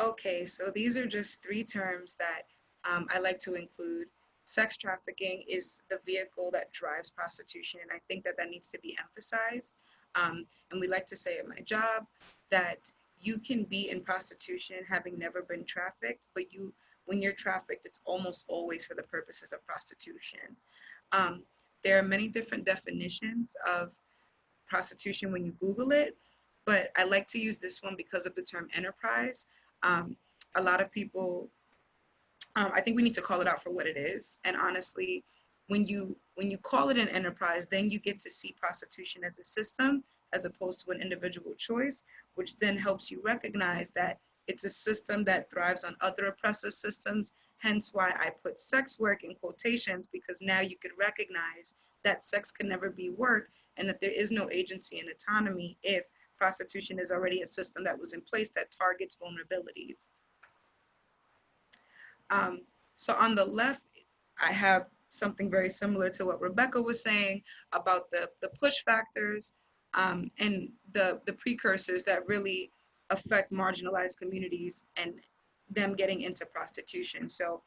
Okay, so these are just three terms that I like to include. Sex trafficking is the vehicle that drives prostitution, and I think that that needs to be emphasized. And we like to say at my job that you can be in prostitution having never been trafficked, but when you're trafficked, it's almost always for the purposes of prostitution. Um, there are many different definitions of prostitution when you Google it, but I like to use this one because of the term enterprise. Um, a lot of people, I think we need to call it out for what it is. And honestly, when you call it an enterprise, then you get to see prostitution as a system as opposed to an individual choice, which then helps you recognize that it's a system that thrives on other oppressive systems. Hence why I put sex work in quotations, because now you could recognize that sex can never be work and that there is no agency and autonomy if prostitution is already a system that was in place that targets vulnerabilities. Um, so on the left, I have something very similar to what Rebecca was saying about the push factors and the precursors that really affect marginalized communities and them getting into prostitution. So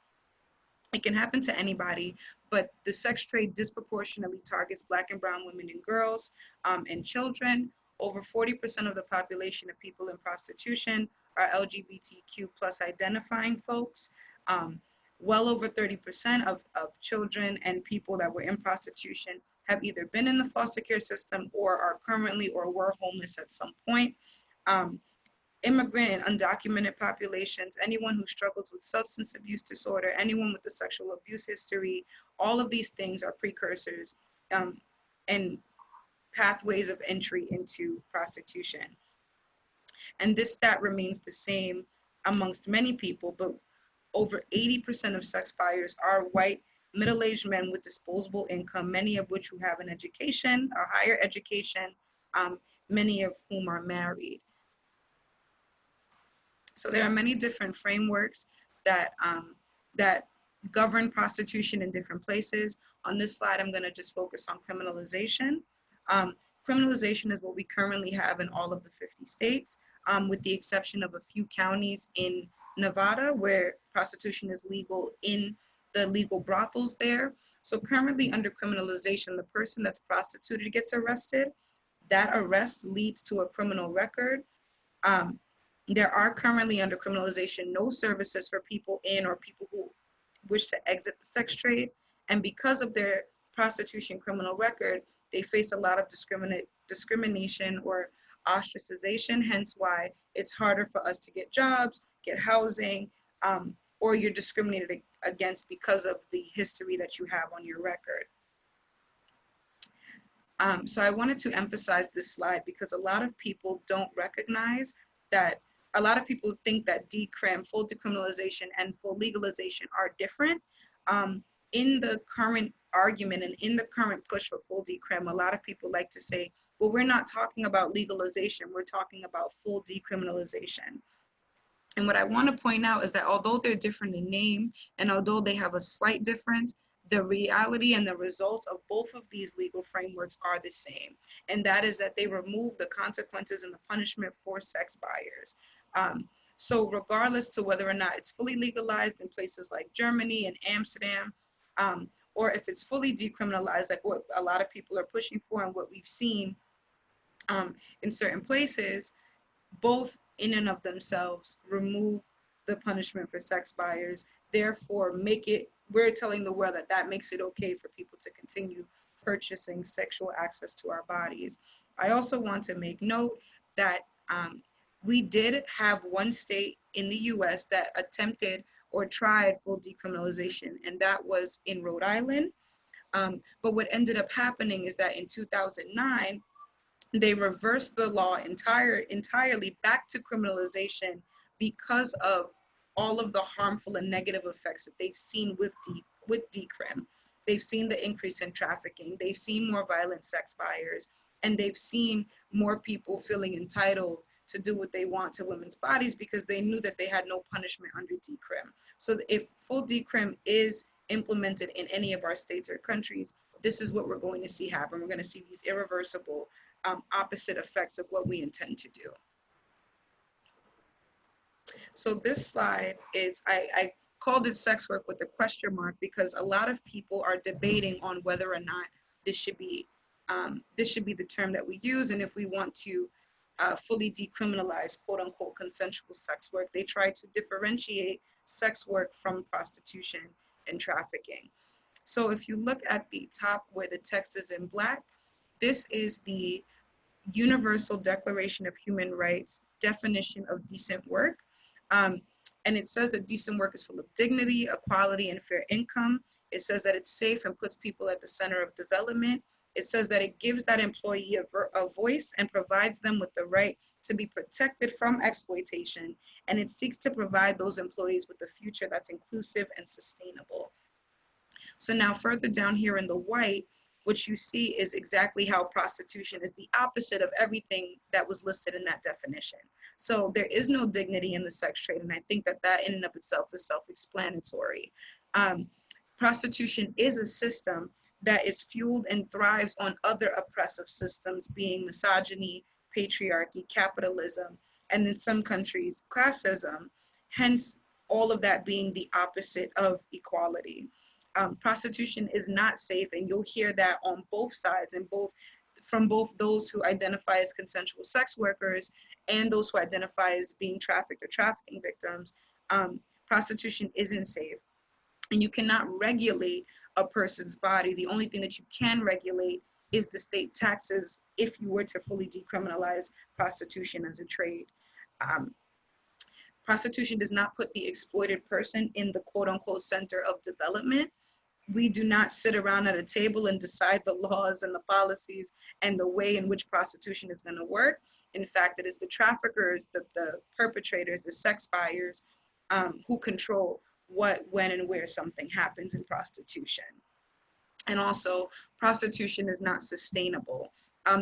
it can happen to anybody, but the sex trade disproportionately targets Black and brown women and girls and children. Over 40% of the population of people in prostitution are LGBTQ plus identifying folks. Um, well over 30% of children and people that were in prostitution have either been in the foster care system or are currently or were homeless at some point. Um, Immigrant and undocumented populations, anyone who struggles with substance abuse disorder, anyone with a sexual abuse history, all of these things are precursors um, and pathways of entry into prostitution. And this stat remains the same amongst many people, but over 80% of sex buyers are white, middle-aged men with disposable income, many of which who have an education or higher education, many of whom are married. So there are many different frameworks that govern prostitution in different places. On this slide, I'm going to just focus on criminalization. Um, Criminalization is what we currently have in all of the 50 states, with the exception of a few counties in Nevada where prostitution is legal in the legal brothels there. So currently under criminalization, the person that's prostituted gets arrested. That arrest leads to a criminal record. Um, there are currently under criminalization no services for people in or people who wish to exit the sex trade. And because of their prostitution criminal record, they face a lot of discrimination or ostracization, hence why it's harder for us to get jobs, get housing, or you're discriminated against because of the history that you have on your record. So I wanted to emphasize this slide because a lot of people don't recognize that a lot of people think that decrim, full decriminalization, and full legalization are different. In the current argument and in the current push for full decrim, a lot of people like to say, well, we're not talking about legalization, we're talking about full decriminalization. And what I want to point out is that although they're different in name and although they have a slight difference, the reality and the results of both of these legal frameworks are the same. And that is that they remove the consequences and the punishment for sex buyers. So regardless to whether or not it's fully legalized in places like Germany and Amsterdam, or if it's fully decriminalized, like what a lot of people are pushing for and what we've seen in certain places, both in and of themselves remove the punishment for sex buyers, therefore we're telling the world that that makes it okay for people to continue purchasing sexual access to our bodies. I also want to make note that we did have one state in the US that attempted or tried full decriminalization, and that was in Rhode Island. But what ended up happening is that in 2009, they reversed the law entirely back to criminalization because of all of the harmful and negative effects that they've seen with decrim. They've seen the increase in trafficking, they've seen more violent sex buyers, and they've seen more people feeling entitled to do what they want to women's bodies because they knew that they had no punishment under decrim. So if full decrim is implemented in any of our states or countries, this is what we're going to see happen. We're going to see these irreversible opposite effects of what we intend to do. So this slide is, I called it sex work with a question mark because a lot of people are debating on whether or not this should be the term that we use, and if we want to fully decriminalize quote unquote consensual sex work. They try to differentiate sex work from prostitution and trafficking. So if you look at the top where the text is in black, this is the Universal Declaration of Human Rights definition of decent work. Um, and it says that decent work is full of dignity, equality, and fair income. It says that it's safe and puts people at the center of development. It says that it gives that employee a voice and provides them with the right to be protected from exploitation. And it seeks to provide those employees with a future that's inclusive and sustainable. So now further down here in the white, what you see is exactly how prostitution is the opposite of everything that was listed in that definition. So there is no dignity in the sex trade, and I think that that in and of itself is self-explanatory. Prostitution is a system that is fueled and thrives on other oppressive systems, being misogyny, patriarchy, capitalism, and in some countries, classism, hence all of that being the opposite of equality. Prostitution is not safe, and you'll hear that on both sides, and from both those who identify as consensual sex workers and those who identify as being trafficked or trafficking victims. Prostitution isn't safe, and you cannot regulate a person's body. The only thing that you can regulate is the state taxes if you were to fully decriminalize prostitution as a trade. Um, Prostitution does not put the exploited person in the quote unquote center of development. We do not sit around at a table and decide the laws and the policies and the way in which prostitution is going to work. In fact, it is the traffickers, the perpetrators, the sex buyers who control what, when, and where something happens in prostitution. And also, prostitution is not sustainable.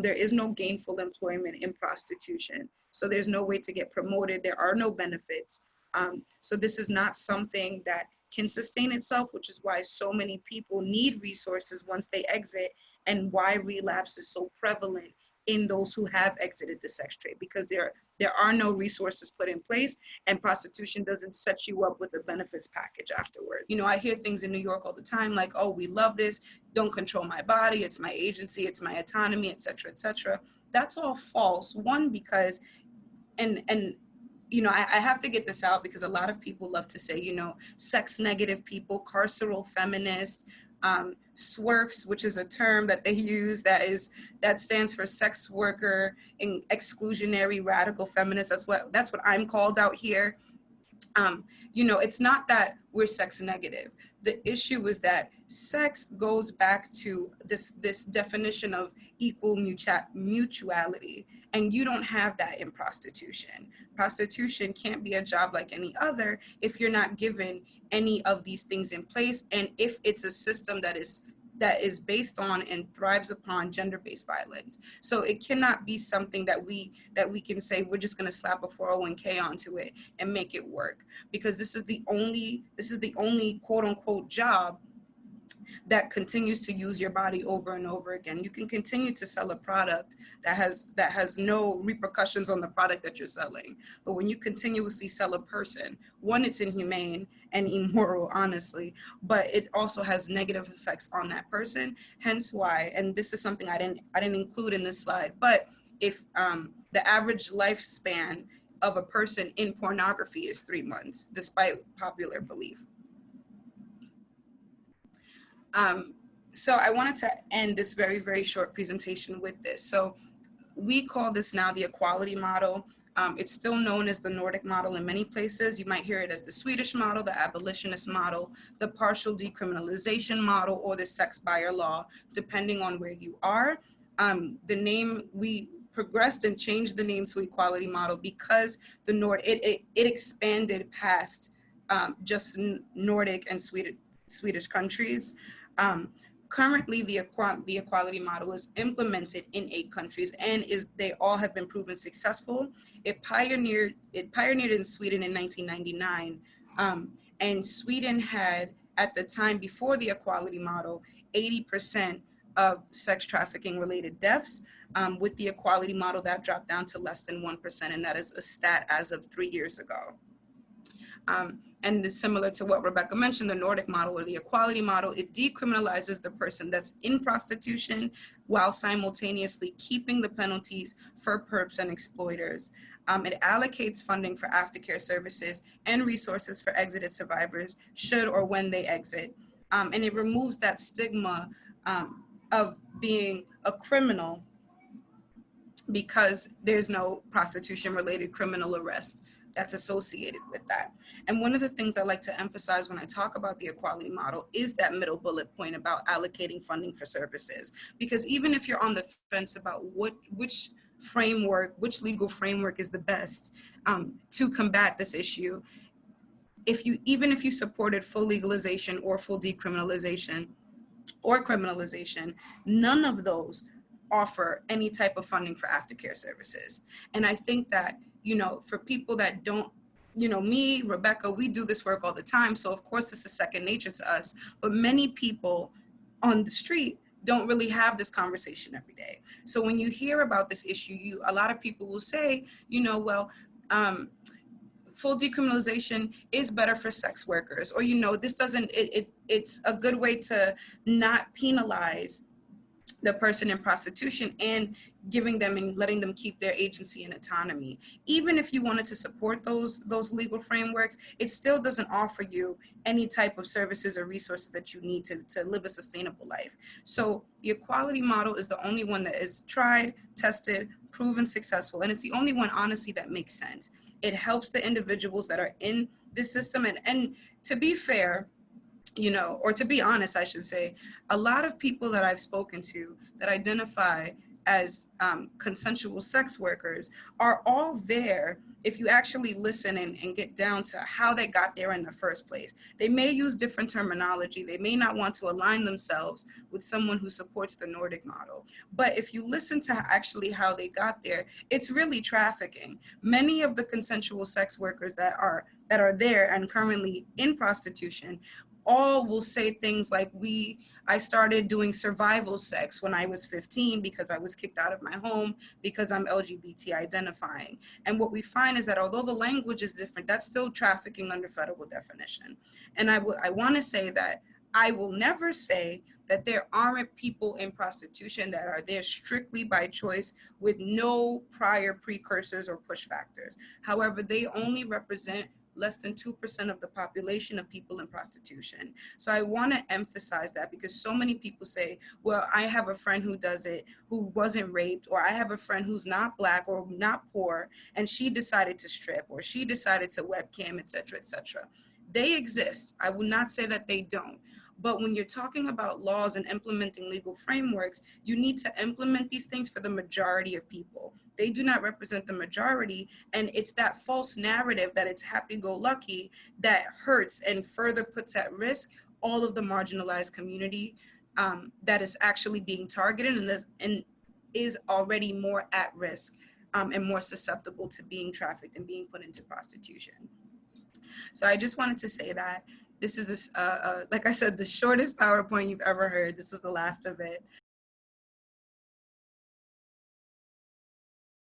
There is no gainful employment in prostitution. So there's no way to get promoted. There are no benefits. So this is not something that can sustain itself, which is why so many people need resources once they exit, and why relapse is so prevalent in those who have exited the sex trade, because there are no resources put in place, and prostitution doesn't set you up with a benefits package afterward. You know, I hear things in New York all the time like, oh, we love this, don't control my body, it's my agency, it's my autonomy, etc., etc. That's all false. One, because and you know, I have to get this out because a lot of people love to say, you know, sex negative people, carceral feminists, SWERFs, which is a term that they use that stands for sex worker and exclusionary radical feminist. That's what I'm called out here. You know, it's not that we're sex negative. The issue is that sex goes back to this definition of equal mutuality, and you don't have that in prostitution. Prostitution can't be a job like any other if you're not given any of these things in place, and if it's a system that is based on and thrives upon gender-based violence. So it cannot be something that we can say we're just going to slap a 401k onto it and make it work, because this is the only quote unquote job that continues to use your body over and over again. You can continue to sell a product that has no repercussions on the product that you're selling. But when you continuously sell a person, one, it's inhumane and immoral, honestly, but it also has negative effects on that person. Hence why, and this is something I didn't include in this slide, but if the average lifespan of a person in pornography is 3 months, despite popular belief. So I wanted to end this very, very short presentation with this. So we call this now the equality model. It's still known as the Nordic model in many places. You might hear it as the Swedish model, the abolitionist model, the partial decriminalization model, or the sex buyer law, depending on where you are. The name, we progressed and changed the name to equality model because it expanded past just Nordic and Swedish countries. Currently, the equality model is implemented in 8 countries, and they all have been proven successful. It pioneered in Sweden in 1999, and Sweden had, at the time before the equality model, 80% of sex trafficking related deaths. With the equality model, that dropped down to less than 1%, and that is a stat as of 3 years ago. And similar to what Rebecca mentioned, the Nordic model or the equality model, it decriminalizes the person that's in prostitution while simultaneously keeping the penalties for perps and exploiters. It allocates funding for aftercare services and resources for exited survivors should or when they exit. And it removes that stigma of being a criminal because there's no prostitution related criminal arrest that's associated with that. And one of the things I like to emphasize when I talk about the equality model is that middle bullet point about allocating funding for services. Because even if you're on the fence about which framework, which legal framework is the best to combat this issue, even if you supported full legalization or full decriminalization or criminalization, none of those offer any type of funding for aftercare services. And I think that, for people that don't, me, Rebecca, we do this work all the time. So of course this is second nature to us, but many people on the street don't really have this conversation every day. So when you hear about this issue, a lot of people will say, full decriminalization is better for sex workers, or this doesn't, it's a good way to not penalize the person in prostitution and giving them and letting them keep their agency and autonomy. Even if you wanted to support those legal frameworks, it still doesn't offer you any type of services or resources that you need to live a sustainable life. So the equality model is the only one that is tried, tested, proven successful, and it's the only one, honestly, that makes sense. It helps the individuals that are in this system, and to be fair, or to be honest, I should say, a lot of people that I've spoken to that identify as consensual sex workers are all there. If you actually listen and get down to how they got there in the first place, they may use different terminology. They may not want to align themselves with someone who supports the Nordic model. But if you listen to actually how they got there, it's really trafficking. Many of the consensual sex workers that are there and currently in prostitution all will say things like, I started doing survival sex when I was 15 because I was kicked out of my home because I'm LGBT identifying. And what we find is that although the language is different, that's still trafficking under federal definition. And I want to say that I will never say that there aren't people in prostitution that are there strictly by choice with no prior precursors or push factors. However, they only represent less than 2% of the population of people in prostitution. So I want to emphasize that, because so many people say, well, I have a friend who does it, who wasn't raped, or I have a friend who's not Black or not poor, and she decided to strip, or she decided to webcam, et cetera, et cetera. They exist. I will not say that they don't. But when you're talking about laws and implementing legal frameworks, you need to implement these things for the majority of people. They do not represent the majority, and it's that false narrative that it's happy-go-lucky that hurts and further puts at risk all of the marginalized community that is actually being targeted and is already more at risk and more susceptible to being trafficked and being put into prostitution. So I just wanted to say that this is, like I said, the shortest PowerPoint you've ever heard. This is the last of it.